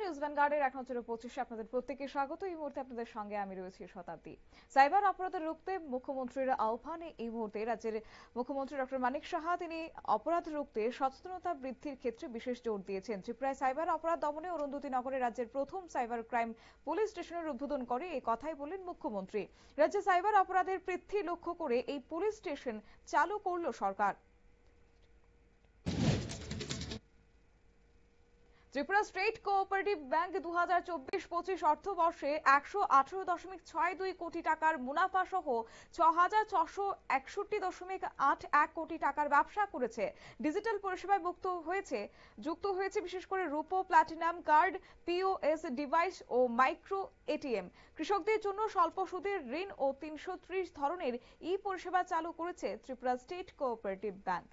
News ভ্যানগার্ডের ১ নজরে ২৫ আপনাদের প্রত্যেককে স্বাগত। এই মুহূর্তে আপনাদের সঙ্গে আমি রয়েছি শতাব্দী। সাইবার অপরাধের রুখতে মুখ্যমন্ত্রীর আহ্বানে এই মুহূর্তে রাজ্যের মুখ্যমন্ত্রী ডক্টর মানিক সাহা তিনি অপরাধ রুখতে সচেতনতা বৃদ্ধির ক্ষেত্রে বিশেষ জোর দিয়েছেন। ত্রিপুরায় সাইবার অপরাধ দমনে অরুন্ধতী নগরে রাজ্যের প্রথম সাইবার ক্রাইম পুলিশ স্টেশনের উদ্বোধন করে এই কথাই বললেন মুখ্যমন্ত্রী। রাজ্যে সাইবার অপরাধের বৃদ্ধি লক্ষ্য করে এই পুলিশ স্টেশন চালু করল সরকার। ত্রিপুরা স্টেট কোঅপারেটিভ ব্যাংক 2024-25 অর্থবর্ষে 118.62 কোটি টাকার মুনাফা সহ 6,661.81 কোটি টাকার ব্যবসা করেছে। ডিজিটাল পরিষেবায় যুক্ত হয়েছে বিশেষ করে রূপো প্লাটিনাম কার্ড, পিওএস ডিভাইস ও মাইক্রো এটিএম। কৃষকদের জন্য স্বল্প সুদের ঋণ ও 330 ধরনের ই পরিষেবা চালু করেছে ত্রিপুরা স্টেট কোঅপারেটিভ ব্যাংক।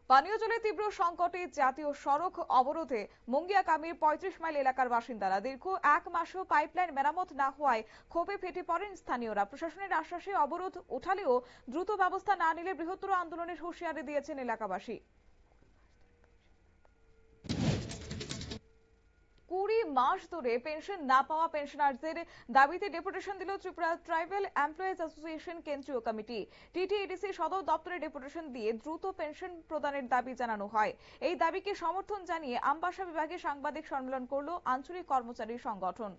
পানীয় জলের তীব্র সংকটে জাতীয় সড়ক অবরোধে মুঙ্গিয়াকামির ৩৫ মাইল এলাকার বাসিন্দারা। দীর্ঘ ১ মাসও পাইপলাইন মেরামত না হওয়ায় ক্ষোভে ফেটে পড়েন স্থানীয়রা। প্রশাসনের আশ্বাসে অবরোধ ওঠালেও দ্রুত ব্যবস্থা না নিলে বৃহত্তর আন্দোলনের হুঁশিয়ারি দিয়েছেন এলাকাবাসী। ২০ মাস ধরে পেনশন না পাওয়া পেনশনারদের দাবিতে ডেপুটেশন দিল ত্রিপুরা ট্রাইবাল এমপ্লয়িজ অ্যাসোসিয়েশন কেন্দ্রীয় কমিটি। টিটিএডিসি সদর দপ্তরে ডেপুটেশন দিয়ে দ্রুত পেনশন প্রদানের দাবি জানানো হয়। এই দাবিকে সমর্থন জানিয়ে আমবাসা বিভাগে সাংবাদিক সম্মেলন করল আঞ্চলিক কর্মচারী সংগঠন।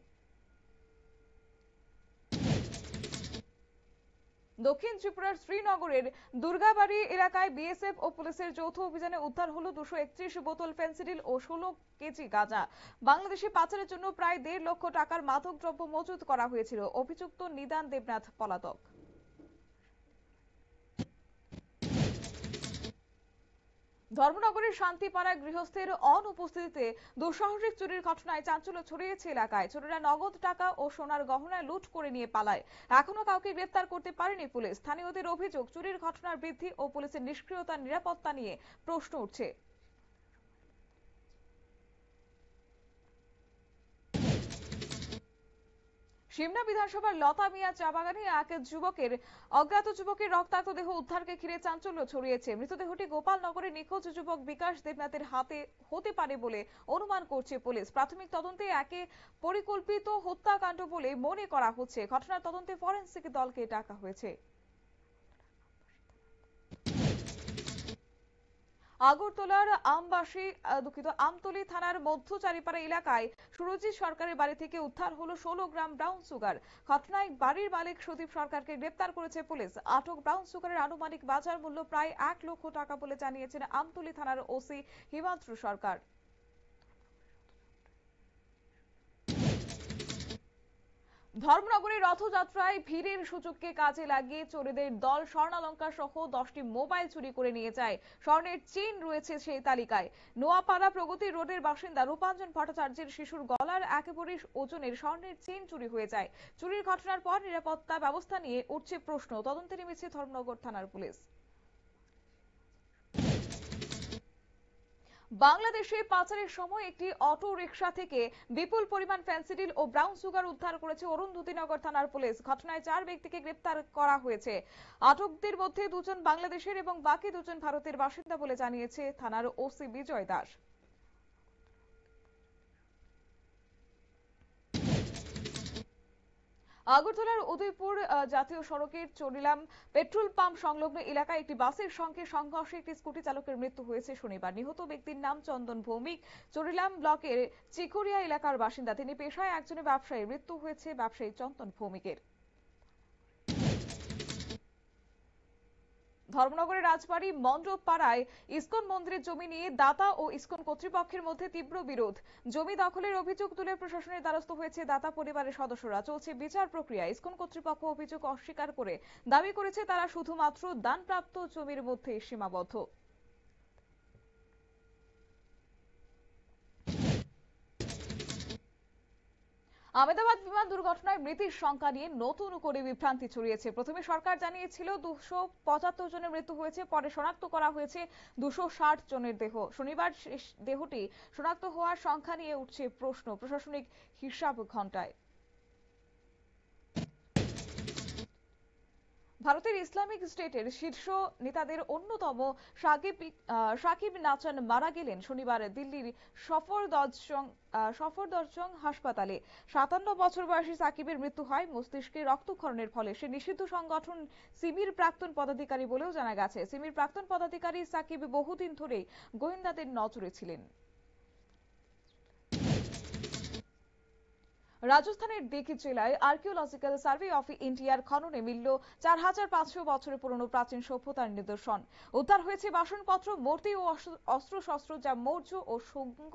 দক্ষিণ ত্রিপুরার শ্রীনগরের দুর্গাবাড়ি এলাকায় বিএসএফ ও পুলিশের যৌথ অভিযানে উদ্ধার হলো 231 বোতল ফেন্সিডিল ও 16 কেজি গাঁজা। বাংলাদেশে পাচারের জন্য প্রায় 1.5 লক্ষ টাকার মাদকদ্রব্য মজুত করা হয়েছিল। অভিযুক্ত নিদান দেবনাথ পলাতক। ধর্মনগরের শান্তিপাড়ায় গৃহস্থের অনুপস্থিতিতে দুঃসাহসিক চুরির ঘটনায় চাঞ্চল্য ছড়িয়েছে এলাকায়। চোরেরা নগদ টাকা ও সোনার গহনা লুট করে নিয়ে পালায়। এখনো কাউকে গ্রেফতার করতে পারেনি পুলিশ। স্থানীয়দের অভিযোগ, চুরির ঘটনার বৃদ্ধি ও পুলিশের নিষ্ক্রিয়তার নিরাপত্তা নিয়ে প্রশ্ন উঠছে। সিমনা বিধানসভার লতা মিয়া চা বাগানে এক অজ্ঞাত যুবকের রক্তাক্ত দেহ উদ্ধারকে ঘিরে চাঞ্চল্য ছড়িয়েছে। মৃতদেহটি গোপালনগরে নিখোঁজ যুবক বিকাশ দেবনাথের হাতে হতে পারে বলে অনুমান করছে পুলিশ। প্রাথমিক তদন্তে একে পরিকল্পিত হত্যাকাণ্ড বলে মনে করা হচ্ছে। ঘটনার তদন্তে ফরেনসিক দলকে ডাকা হয়েছে। আগরতলার আমতলী থানার মধ্যচারিপাড়া এলাকায় সুরজিৎ সরকারের বাড়ি থেকে উদ্ধার হলো 16 গ্রাম ব্রাউন সুগার। ঘটনায় বাড়ির মালিক সুদীপ সরকারকে গ্রেপ্তার করেছে পুলিশ। আটক ব্রাউন সুগারের আনুমানিক বাজার মূল্য প্রায় 1 লক্ষ টাকা বলে জানিয়েছেন আমতলী থানার ওসি হিমাদ্রু সরকার। ধর্মনগরে রথযাত্রায় ভিড়ের সুযোগকে কাজে লাগিয়ে চোরেদের দল স্বর্ণালংকার সহ 10টি মোবাইল চুরি করে নিয়ে যায়। স্বর্ণের চেইন রয়েছে সেই তালিকায়। নোয়াপাড়া প্রগতি রোডের বাসিন্দা রূপাঞ্জন ভট্টাচার্যের শিশুর গলার একেবারে ওজনের স্বর্ণের চেইন চুরি হয়ে যায়। চুরির ঘটনার পর নিরাপত্তা ব্যবস্থা নিয়ে উঠছে প্রশ্ন। তদন্তে নেমেছে ধর্মনগর থানার পুলিশ। বাংলাদেশে পাচারের সময় একটি অটো রিকশা থেকে বিপুল পরিমাণ ফেন্সিডিল ও ব্রাউন সুগার উদ্ধার করেছে অরুন্ধতিনগর থানার পুলিশ। ঘটনায় 4 ব্যক্তিকে গ্রেপ্তার করা হয়েছে। আটকদের মধ্যে 2 জন বাংলাদেশের এবং বাকি 2 জন ভারতের বাসিন্দা বলে জানিয়েছে থানার ওসি বিজয় দাস। আগরতলার উদয়পুর জাতীয় সড়কের চরিলাম পেট্রোল পাম্প সংলগ্ন এলাকায় একটি বাসের সঙ্গে সংঘর্ষে একটি স্কুটি চালকের মৃত্যু হয়েছে শনিবার। নিহত ব্যক্তির নাম চন্দন ভৌমিক, চরিলাম ব্লকের চিকুরিয়া এলাকার বাসিন্দা। তিনি পেশায় একজনের ব্যবসায়ী। মৃত্যু হয়েছে ব্যবসায়ী চন্দন ভৌমিকের। ধর্মনগরের রাজবাড়ী মণ্ডপ পাড়ায় ইসকন মন্দিরের জমি নিয়ে দাতা ও ইসকন কর্তৃপক্ষের মধ্যে তীব্র বিরোধ। জমি দখলের অভিযোগ তুলে প্রশাসনের দ্বারস্থ হয়েছে দাতা পরিবারের সদস্যরা। চলছে বিচার প্রক্রিয়া। ইসকন কর্তৃপক্ষ অভিযোগ অস্বীকার করে দাবি করেছে তারা শুধুমাত্র দানপ্রাপ্ত জমির মধ্যে সীমাবদ্ধ। আহমেদাবাদ বিমান দুর্ঘটনায় মৃতের সংখ্যা নিয়ে নতুন করে বিভ্রান্তি ছড়িয়েছে। প্রথমে সরকার জানিয়েছিল 275 জনের মৃত্যু হয়েছে, পরে শনাক্ত করা হয়েছে 260 জনের দেহ। শনিবার দেহটি শনাক্ত হওয়ার সংখ্যা নিয়ে উঠছে প্রশ্ন। প্রশাসনিক হিসাব ঘণ্টায়। ভারতের ইসলামিক স্টেটের শীর্ষ নেতাদের অন্যতম সাকিব নাচান মারা গেলেন শনিবার দিল্লির সফদরজং হাসপাতালে। 57 বছর বয়সী সাকিবের মৃত্যু হয় মস্তিষ্কে রক্তক্ষরণের ফলে। সে নিষিদ্ধ সংগঠন সিমির প্রাক্তন পদাধিকারী বলেও জানা গেছে। সিমির প্রাক্তন পদাধিকারী সাকিব বহুদিন ধরেই গোয়েন্দাদের নজরে ছিলেন। রাজস্থানের দিঘি জেলায় আর্কিওলজিক্যাল সার্ভে অফ ইন্ডিয়ার খননে মিলল 4500 বছরের পুরনো প্রাচীন সভ্যতার নিদর্শন। উদ্ধার হয়েছে বাসনপত্র, মূর্তি ও অস্ত্রশস্ত্র, যা মৌর্য ও শুঙ্গ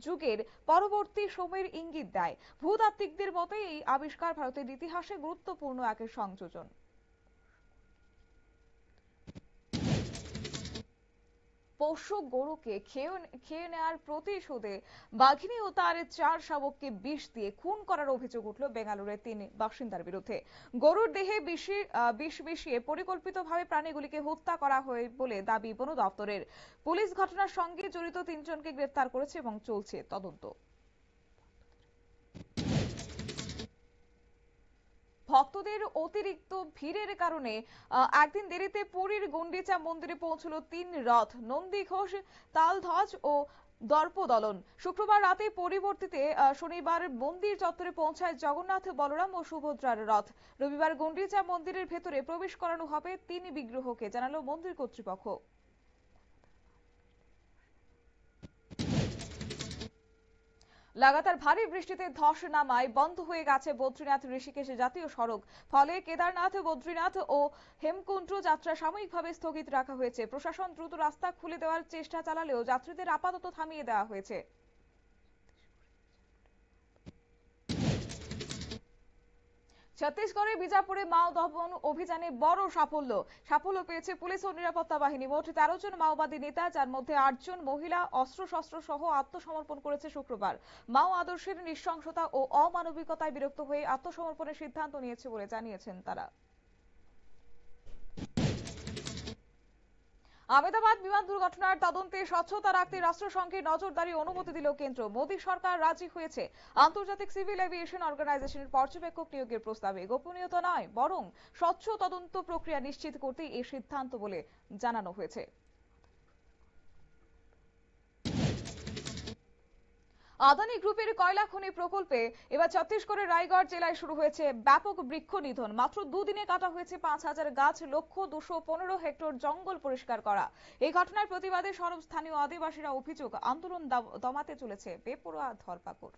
যুগের পরবর্তী সময়ের ইঙ্গিত দেয়। ভূতাত্ত্বিকদের মতে এই আবিষ্কার ভারতের ইতিহাসে গুরুত্বপূর্ণ এক সংযোজন। পোষ্য গরুকে খেয়ে নেওয়ার প্রতিশোধে বাঘিনী ও তার 4 শাবককে বিষ দিয়ে খুন করার অভিযোগ উঠল বেঙ্গালুরুর 3 বাসিন্দার বিরুদ্ধে। গরুর দেহে বিষ মিশিয়ে পরিকল্পিতভাবে প্রাণীগুলিকে হত্যা করা হয় বলে দাবি বন দপ্তরের। পুলিশ ঘটনার সঙ্গে জড়িত 3 জনকে গ্রেফতার করেছে এবং চলছে তদন্ত। ভক্তদের অতিরিক্ত ভিড়ের কারণে একদিন দেরিতে পুরীর গুন্ডিচা মন্দিরে পৌঁছল 3 রথ, নন্দী ঘোষ, তালধ্বজ ও দর্পদলন। শুক্রবার রাতে পরিবর্তিতে শনিবার মন্দির চত্বরে পৌঁছায় জগন্নাথ, বলরাম ও সুভদ্রার রথ। রবিবার গুন্ডিচা মন্দিরের ভেতরে প্রবেশ করানো হবে 3 বিগ্রহকে, জানালো মন্দির কর্তৃপক্ষ। লাগাতার ভারী বৃষ্টিতে ধস নামায় বন্ধ হয়ে গেছে বদ্রীনাথ ঋষিকেশ জাতীয় সড়ক। ফলে কেদারনাথ, বদ্রীনাথ ও হেমকুণ্ড যাত্রা সাময়িকভাবে স্থগিত রাখা হয়েছে। প্রশাসন দ্রুত রাস্তা খুলে দেওয়ার চেষ্টা চালালেও যাত্রীদের আপাতত থামিয়ে দেওয়া হয়েছে। ছত্তিশগড়ের বিজাপুরে মাও দমন অভিযানে বড় সাফল্য পেয়েছে পুলিশ ও নিরাপত্তা বাহিনী। মোট 13 জন মাওবাদী নেতা, যার মধ্যে 8 জন মহিলা, অস্ত্রশস্ত্র সহ আত্মসমর্পণ করেছে শুক্রবার। মাও আদর্শের নৃশংসতা ও অমানবিকতায় বিরক্ত হয়ে আত্মসমর্পণের সিদ্ধান্ত নিয়েছে বলে জানিয়েছেন তারা। আহমেদাবাদ বিমান দুর্ঘটনার তদন্তে স্বচ্ছতা রাখতে রাষ্ট্রসংঘের নজরদারি অনুমতি দিল কেন্দ্র। মোদী সরকার রাজি হয়েছে আন্তর্জাতিক সিভিল এভিয়েশন অর্গানাইজেশনের পর্যবেক্ষক নিয়োগের প্রস্তাবে। গোপনীয়তা নয়, বরং স্বচ্ছ তদন্ত প্রক্রিয়া নিশ্চিত করতে এই সিদ্ধান্ত বলে জানানো হয়েছে। আদানি গ্রুপের কয়লা খনি প্রকল্পে এবার ছত্তিশগড়ের রায়গড় জেলায় শুরু হয়েছে ব্যাপক বৃক্ষ নিধন। মাত্র 2 দিনে কাটা হয়েছে 5000 গাছ, 1,215 হেক্টর জঙ্গল পরিষ্কার করা। এই ঘটনার প্রতিবাদে সরব স্থানীয় আদিবাসীরা অভিযোগ, আন্দোলন দমাতে চলেছে বেপরোয়া ধরপাকড়।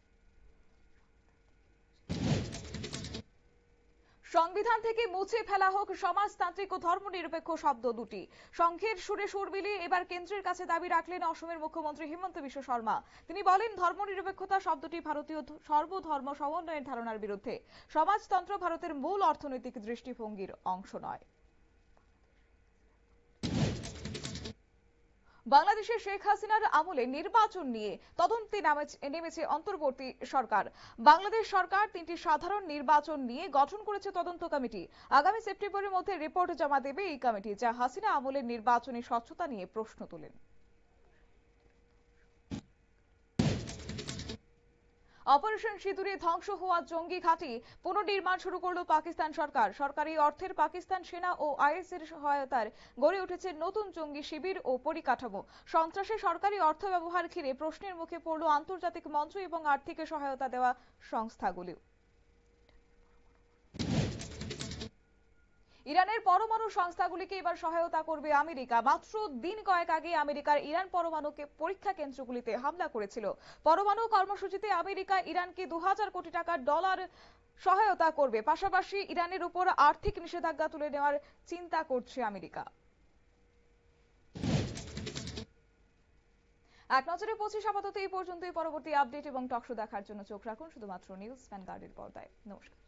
সংবিধান থেকে মুছে ফেলা হোক সমাজতান্ত্রিক ও ধর্মনিরপেক্ষ শব্দ দুটি। সংঘের সুরে সুর মিলিয়ে এবার কেন্দ্রের কাছে দাবি রাখলেন অসমের মুখ্যমন্ত্রী হিমন্ত বিশ্ব শর্মা। তিনি বলেন, ধর্মনিরপেক্ষতা শব্দটি ভারতীয় সর্বধর্ম সমন্বয়ের ধারণার বিরুদ্ধে। সমাজতন্ত্র ভারতের মূল অর্থনৈতিক দৃষ্টিভঙ্গির অংশ নয়। বাংলাদেশের শেখ হাসিনার আমলে নির্বাচন নিয়ে তদন্তে নেমেছে অন্তর্বর্তী সরকার। বাংলাদেশ সরকার 3টি সাধারণ নির্বাচন নিয়ে গঠন করেছে তদন্ত কমিটি। আগামী সেপ্টেম্বরের মধ্যে রিপোর্ট জমা দেবে এই কমিটি, যা হাসিনা আমলের নির্বাচনী স্বচ্ছতা নিয়ে প্রশ্ন তোলেন। অপারেশন সিঁদুরে ধ্বংস হওয়া জঙ্গি ঘাঁটি পুনর্নির্মাণ শুরু করল পাকিস্তান সরকার। সরকারি অর্থের পাকিস্তান সেনা ও আইএসের সহায়তায় গড়ে উঠেছে নতুন জঙ্গি শিবির ও পরিকাঠামো। সন্ত্রাসে সরকারি অর্থ ব্যবহার ঘিরে প্রশ্নের মুখে পড়ল আন্তর্জাতিক মঞ্চ এবং আর্থিক সহায়তা দেওয়া সংস্থাগুলি। ইরানের পরমাণু সংস্থাগুলিকে এবার সহায়তা করবে আমেরিকা। মাত্র দিন কয়েক আগে আমেরিকার ইরান পরমাণু পরীক্ষা কেন্দ্রগুলিতে হামলা করেছিল। পরমাণু কর্মসূচিতে আমেরিকা ইরানকে $2000 কোটি সহায়তা করবে। পাশাপাশি ইরানের উপর আর্থিক নিষেধাজ্ঞা তুলে নেওয়ার চিন্তা করছে আমেরিকা। এক নজরে 25 আপাতত এই পর্যন্তই। পরবর্তী আপডেট এবং টকশো দেখার জন্য চোখ রাখুন শুধুমাত্র নিউজ ভ্যানগার্ডের পর্দায়। নমস্কার।